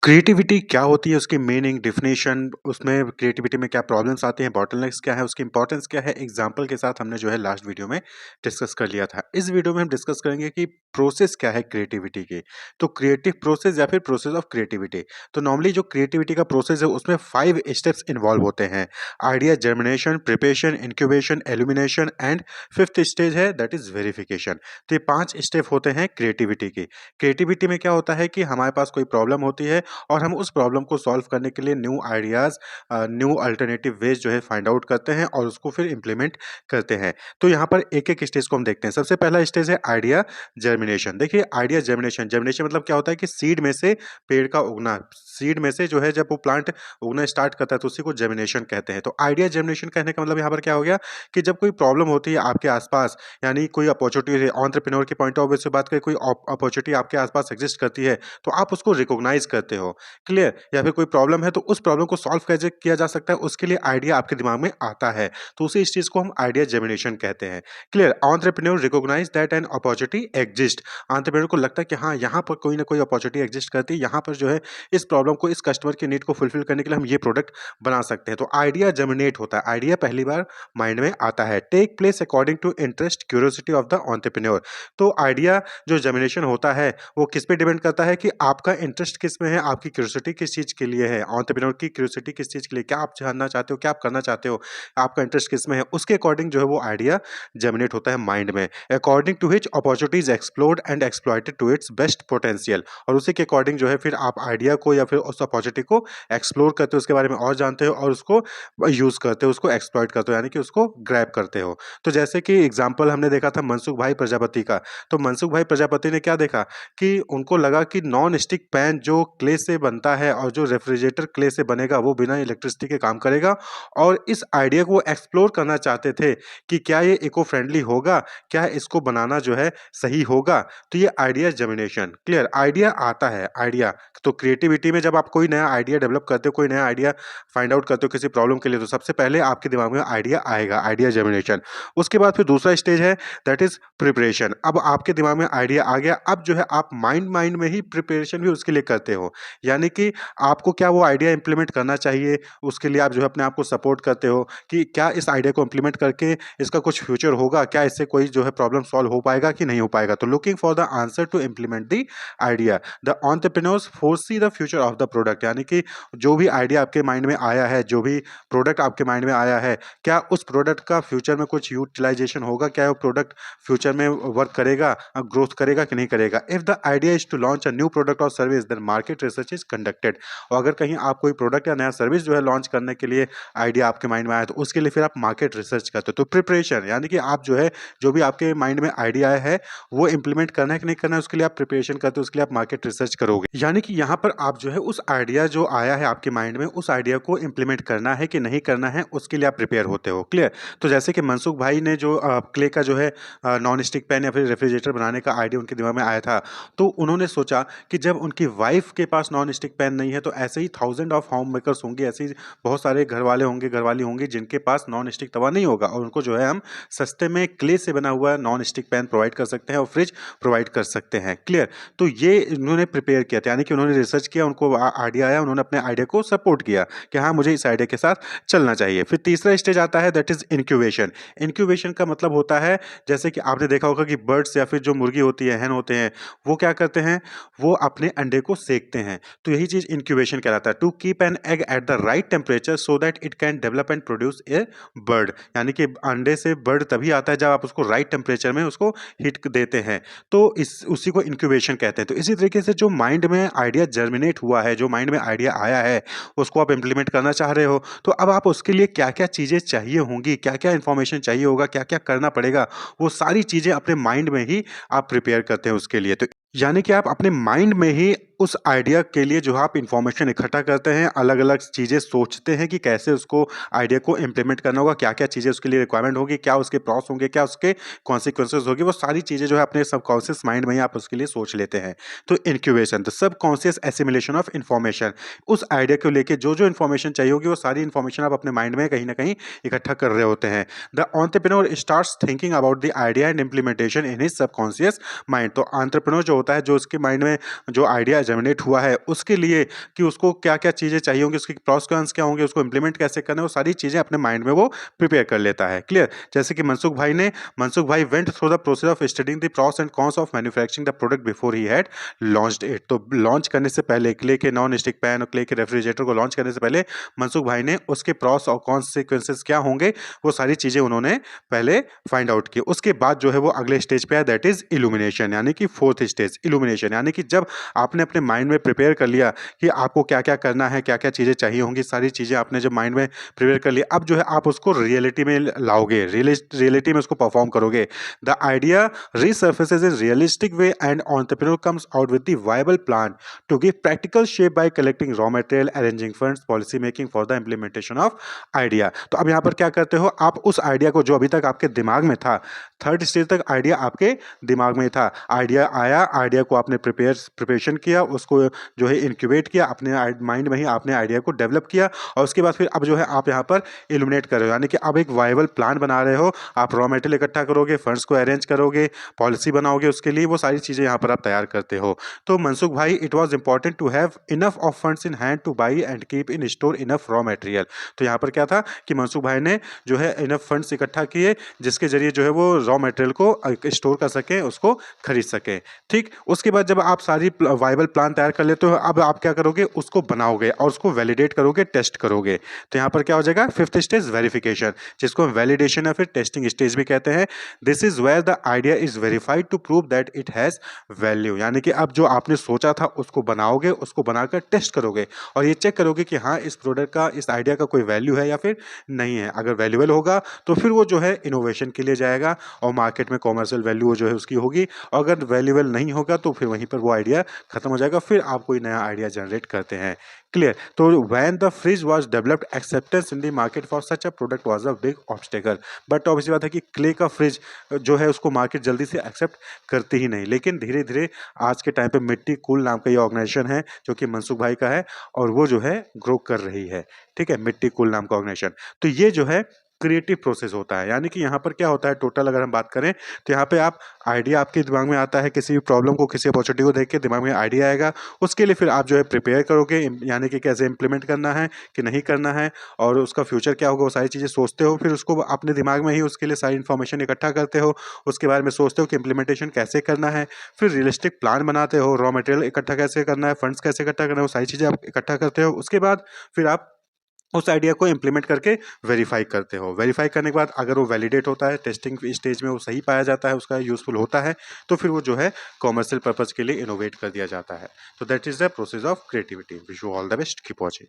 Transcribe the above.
Creativity क्या होती है, उसकी मीनिंग, डेफिनेशन, उसमें क्रिएटिविटी में क्या प्रॉब्लम्स आते हैं, बॉटलनेक्स क्या है, उसकी इंपॉर्टेंस क्या है, एग्जांपल के साथ हमने जो है लास्ट वीडियो में डिस्कस कर लिया था। इस वीडियो में हम डिस्कस करेंगे कि प्रोसेस क्या है क्रिएटिविटी की। तो क्रिएटिव प्रोसेस या फिर प्रोसेस ऑफ क्रिएटिविटी। तो नॉर्मली जो क्रिएटिविटी का प्रोसेस है उसमें 5 स्टेप्स इन्वॉल्व होते हैं। Idea germination, preparation, incubation, illumination and fifth stage है दैट इज वेरिफिकेशन। तो ये 5 स्टेप होते हैं क्रिएटिविटी के। क्रिएटिविटी में क्या होता है कि हमारे पास कोई प्रॉब्लम होती है और हम उस प्रॉब्लम को सॉल्व करने के लिए new ideas new alternative ways जो है फाइंड आउट करते हैं और उसको फिर इम्प्लीमेंट करते हैं। तो यहाँ पर एक-एक स्टेज को हम देखते हैं। सबसे पहला स्टेज है आइडिया जर्मिनेशन। देखिए आइडिया जर्मिनेशन, जर्मिनेशन मतलब क्या होता है कि सीड में से पेड़ का उगना। सीड में से जो है जब वो प्लांट उगना स्टार्ट करता है तो उसी को जर्मिनेशन कहते हैं। तो आइडिया जर्मिनेशन कहने का मतलब यहाँ पर क्या हो गया कि जब कोई प्रॉब्लम होती है आपके आस-पास, यानी कोई अपॉर्च्युनिटी एंटरप्रेन्योर के पॉइंट ऑफ व्यू से बात करें, कोई अपॉर्च्युनिटी आपके आस-पास एग्जिस्ट करती है, तो आप उसको रिकॉग्नाइज़ करते हो। क्लियर? या फिर कोई प्रॉब्लम है तो उस प्रॉब्लम को सॉल्व कैसे किया जा सकता है उसके लिए आइडिया आपके दिमाग में आता है। तो उसी इस चीज़ को हम आइडिया जेमिनेशन कहते हैं। Clear? Entrepreneur recognize that an opportunity exist. Entrepreneur को लगता है कि हाँ, यहाँ पर कोई ना कोई अपॉर्च्युनिटी एक्जिस्ट करती है, यहाँ पर जो है इस प्रॉब्लम को, इस कस्टमर की नीड को फुलफिल करने के लिए हम ये प्रोडक्ट बना सकते हैं। तो आइडिया जर्मिनेट होता है। आइडिया पहली बार माइंड में आता है। Take place according to interest, curiosity of the entrepreneur. तो आइडिया जो जर्मिनेशन होता है वो किस पे डिपेंड करता है कि आपका इंटरेस्ट किस में है, आपकी क्यूरियोसिटी किस चीज़ के लिए है, एंटरप्रेन्योर की क्यूरियोसिटी किस चीज़ के लिए, क्या आप जानना चाहते हो, क्या आप करना चाहते हो, आपका इंटरेस्ट किस में है, उसके अकॉर्डिंग जो है वो आइडिया जर्मिनेट होता है माइंड में। According to which opportunities explored and exploited to its best potential. और उसी के अकॉर्डिंग जो है फिर आप आइडिया को या फिर उस अपॉर्चुनिटी को एक्सप्लोर करते हो, उसके बारे में और जानते हो और उसको यूज़ करते हो, उसको एक्सप्लॉइट करते हो, यानी कि उसको ग्रैब करते हो। तो जैसे कि एग्जाम्पल हमने देखा था मनसुख भाई प्रजापति का। तो मनसुख भाई प्रजापति ने क्या देखा कि उनको लगा कि नॉन स्टिक पैन जो क्ले से बनता है और जो रेफ्रिजरेटर क्ले से बनेगा वो बिना इलेक्ट्रिसिटी के काम करेगा, और इस आइडिया को एक्सप्लोर करना चाहते थे कि क्या ये इको फ्रेंडली होगा, क्या इसको बनाना जो है सही होगा। तो ये आइडिया जर्मिनेशन। क्लियर? आइडिया आता है, आइडिया। तो क्रिएटिविटी में जब आप कोई नया आइडिया डेवलप करते हो, कोई नया आइडिया फाइंड आउट करते हो किसी प्रॉब्लम के लिए, तो सबसे पहले आपके दिमाग में आइडिया आएगा, आइडिया जर्मिनेशन। उसके बाद फिर दूसरा स्टेज है दैट इज प्रिपरेशन। अब आपके दिमाग में आइडिया आ गया, अब जो है आप माइंड माइंड में ही प्रिपरेशन भी उसके लिए करते हो। यानी कि आपको क्या वो आइडिया इंप्लीमेंट करना चाहिए, उसके लिए आप जो है अपने आप को सपोर्ट करते हो कि क्या इस आइडिया को इंप्लीमेंट करके इसका कुछ फ्यूचर होगा, क्या इससे कोई जो है प्रॉब्लम सॉल्व हो पाएगा कि नहीं हो पाएगा। तो looking for the answer to implement the idea. The entrepreneurs foresee the future of the product. यानी कि जो भी आइडिया आपके माइंड में आया है, जो भी प्रोडक्ट आपके माइंड में आया है, क्या उस प्रोडक्ट का फ्यूचर में कुछ यूटिलाइजेशन होगा, क्या वो प्रोडक्ट फ्यूचर में वर्क करेगा, ग्रोथ करेगा कि नहीं करेगा। If the idea is to launch a new product और service then market research is conducted. और अगर कहीं आप कोई प्रोडक्ट या नया सर्विस जो है लॉन्च करने के लिए आइडिया आपके माइंड में आया तो उसके लिए फिर आप मार्केट रिसर्च करते हो। तो प्रिपरेशन, यानी कि आप जो है जो भी आपके माइंड में आइडिया है वो इंप्लीमेंट करना है कि नहीं करना है, उसके लिए आप प्रिपरेशन करते हो, उसके लिए आप मार्केट रिसर्च करोगे। यानी कि यहाँ पर आप जो है उस आइडिया जो आया है आपके माइंड में, उस आइडिया को इंप्लीमेंट करना है कि नहीं करना है, उसके लिए आप प्रिपेयर होते हो। क्लियर? तो जैसे कि मनसुख भाई ने जो क्ले का जो है नॉन स्टिक पैन या फिर रेफ्रिजरेटर बनाने का आइडिया उनके दिमाग में आया था, तो उन्होंने सोचा कि जब उनकी वाइफ के पास नॉन स्टिक पैन नहीं है तो ऐसे ही थाउजेंड ऑफ होम मेकर्स होंगे, ऐसे ही बहुत सारे घर वाले होंगे, घरवाली होंगी जिनके पास नॉन स्टिक तवा नहीं होगा, और उनको जो है हम सस्ते में क्ले से बना हुआ नॉन स्टिक पैन प्रोवाइड कर सकते हैं और फ्रिज प्रोवाइड कर सकते हैं। क्लियर? तो ये उन्होंने प्रिपेयर किया था, यानी कि उन्होंने रिसर्च किया, उनको आइडिया आया, उन्होंने अपने आइडिया को सपोर्ट किया कि हाँ, मुझे इस आइडिया के साथ चलना चाहिए। फिर तीसरा स्टेज आता है दैट इज इंक्यूबेशन। इंक्यूबेशन का मतलब होता है, जैसे कि आपने देखा होगा कि बर्ड्स या फिर जो मुर्गी होती है, hen होते हैं, वो क्या करते हैं, वो अपने अंडे को सेकते हैं। तो यही चीज़ इंक्यूबेशन कहलाता है। To keep an egg at the right temperature so that it can develop and produce a bird. यानी कि अंडे से बर्ड तभी आता है जब आप उसको राइट टेम्परेचर में उसको हीट देते हैं। तो इस उसी को इंक्यूबेशन कहते हैं। तो इसी तरीके से जो माइंड में आइडिया जर्मिनेट हुआ है, जो माइंड में आइडिया आया है, उसको आप इम्प्लीमेंट करना चाह रहे हो, तो अब आप उसके लिए क्या-क्या चीज़ें चाहिए होंगी, क्या-क्या इन्फॉर्मेशन चाहिए होगा, क्या-क्या करना पड़ेगा, वो सारी चीज़ें अपने माइंड में ही आप प्रिपेयर करते हैं उसके लिए। तो यानी कि आप अपने माइंड में ही उस आइडिया के लिए जो है आप इन्फॉर्मेशन इकट्ठा करते हैं, अलग-अलग चीज़ें सोचते हैं कि कैसे उसको आइडिया को इम्प्लीमेंट करना होगा, क्या-क्या चीज़ें उसके लिए रिक्वायरमेंट होगी, क्या उसके प्रॉस होंगे, क्या उसके कॉन्सिक्वेंसेस होंगे, वो सारी चीज़ें जो है अपने सबकॉन्शियस माइंड में ही आप उसके लिए सोच लेते हैं। तो incubation, the subconscious assimilation of information. उस आइडिया को लेके जो-जो इन्फॉर्मेशन चाहिए होगी, वो सारी इन्फॉर्मेशन आप अपने माइंड में कहीं न कहीं इकट्ठा कर रहे होते हैं। The entrepreneur starts thinking about the idea and implementation in his subconscious mind. तो एंटरप्रेन्योर जो होता है जो उसके माइंड में जो आइडिया जनरेट हुआ है उसके लिए कि उसको क्या-क्या चीज़ें चाहिए होंगी, उसके प्रोस कॉन्स क्या होंगे, उसको इम्प्लीमेंट कैसे करना है, वो सारी चीज़ें अपने माइंड में वो प्रिपेयर कर लेता है। क्लियर? जैसे कि मनसुख भाई went through the process of studying the pros and cons of manufacturing the product before he had launched it. तो लॉन्च करने से पहले क्ले के नॉन स्टिक पैन और क्ले के रेफ्रिजरेटर को लॉन्च करने से पहले मनसुख भाई ने उसके प्रोस और कॉन्सिक्वेंसेस क्या होंगे, वो सारी चीज़ें उन्होंने पहले फाइंड आउट की। उसके बाद जो है वो अगले स्टेज पे आया, दैट इज़ इल्यूमिनेशन, यानी कि फोर्थ स्टेज इल्यूमिनेशन, यानी कि जब आपने अपने माइंड में प्रिपेयर कर लिया कि आपको क्या-क्या करना है, क्या-क्या चीज़ें चाहिए होंगी, सारी चीज़ें आपने जब माइंड में प्रिपेयर कर लिया, अब जो है आप उसको रियलिटी में लाओगे, रियलिटी में उसको परफॉर्म करोगे। The idea resurfaces in realistic way and entrepreneur comes out with the viable plan to give practical shape by collecting raw material, arranging funds, policy making for the implementation of idea। तो अब यहाँ पर क्या करते हो आप, उस idea को जो अभी तक आपके दिमाग में था, थर्ड स्टेज तक आइडिया आपके दिमाग में था, आइडिया आया, आइडिया को आपने प्रिपरेशन किया, उसको जो है इंक्यूबेट किया, अपने माइंड में ही आपने आइडिया को डेवलप किया, और उसके बाद फिर अब जो है आप यहाँ पर इल्यूमिनेट कर रहे हो, यानी कि अब एक वायबल प्लान बना रहे हो, आप रॉ मटेरियल इकट्ठा करोगे, फंड्स को अरेंज करोगे, पॉलिसी बनाओगे उसके लिए, वो सारी चीज़ें यहाँ पर आप तैयार करते हो। तो Mansukh bhai, it was important to have enough of funds in hand to buy and keep in store enough raw material. तो यहाँ पर क्या था कि मनसुख भाई ने जो है इनफ फंड्स इकट्ठा किए, जिसके जरिए जो है वो रॉ मटेरियल को स्टोर कर सकें, उसको खरीद सकें। ठीक, उसके बाद जब आप सारी वायबल प्लान तैयार कर लेते हो, अब आप क्या करोगे, उसको बनाओगे और उसको वैलिडेट करोगे, टेस्ट करोगे। तो यहाँ पर क्या हो जाएगा, फिफ्थ स्टेज वेरिफिकेशन, जिसको वैलिडेशन या फिर टेस्टिंग स्टेज भी कहते हैं। This is where the idea is verified to prove that it has value, यानी कि अब जो आपने सोचा था उसको बनाओगे, उसको बनाकर टेस्ट करोगे और ये चेक करोगे कि हाँ, इस प्रोडक्ट का, इस आइडिया का कोई वैल्यू है या फिर नहीं है। अगर वैल्यूएबल होगा तो फिर वो जो है इनोवेशन के लिए जाएगा और मार्केट में कॉमर्शियल वैल्यू जो है उसकी होगी, और अगर वैल्यूएबल नहीं होगा तो फिर वहीं पर वो आइडिया खत्म हो जाएगा, फिर आप कोई नया आइडिया जनरेट करते हैं। क्लियर? तो when the fridge was developed, acceptance in the market for such a product was a big obstacle. But obviously बात है कि क्ले का फ्रिज जो है उसको मार्केट जल्दी से एक्सेप्ट करती ही नहीं, लेकिन धीरे धीरे आज के टाइम पे मिट्टी कूल नाम का ये ऑर्गेनाइजेशन है जो कि मनसुख भाई का है, और वो जो है ग्रो कर रही है। ठीक है, मिट्टी कूल नाम का ऑर्गेनाइजेशन। तो ये जो है क्रिएटिव प्रोसेस होता है, यानी कि यहाँ पर क्या होता है, टोटल अगर हम बात करें तो यहाँ पे आप आइडिया आपके दिमाग में आता है, किसी भी प्रॉब्लम को, किसी अपॉर्चुनिटी को देख के दिमाग में आइडिया आएगा, उसके लिए फिर आप जो है प्रिपेयर करोगे, यानी कि कैसे इंप्लीमेंट करना है कि नहीं करना है, और उसका फ्यूचर क्या होगा, वो सारी चीज़ें सोचते हो, फिर उसको अपने दिमाग में ही उसके लिए सारी इन्फॉर्मेशन इकट्ठा करते हो, उसके बारे में सोचते हो कि इम्प्लीमेंटेशन कैसे करना है, फिर रियलिस्टिक प्लान बनाते हो, रॉ मटेरियल इकट्ठा कैसे करना है, फंड्स कैसे इकट्ठा करना है, वो सारी चीज़ें आप इकट्ठा करते हो। उसके बाद फिर आप उस आइडिया को इम्प्लीमेंट करके वेरीफाई करते हो। वेरीफाई करने के बाद अगर वो वैलिडेट होता है, टेस्टिंग स्टेज में वो सही पाया जाता है, उसका यूज़फुल होता है, तो फिर वो जो है कॉमर्शियल पर्पज़ के लिए इनोवेट कर दिया जाता है। तो that is the process of creativity. Wish you all the best, keep watching.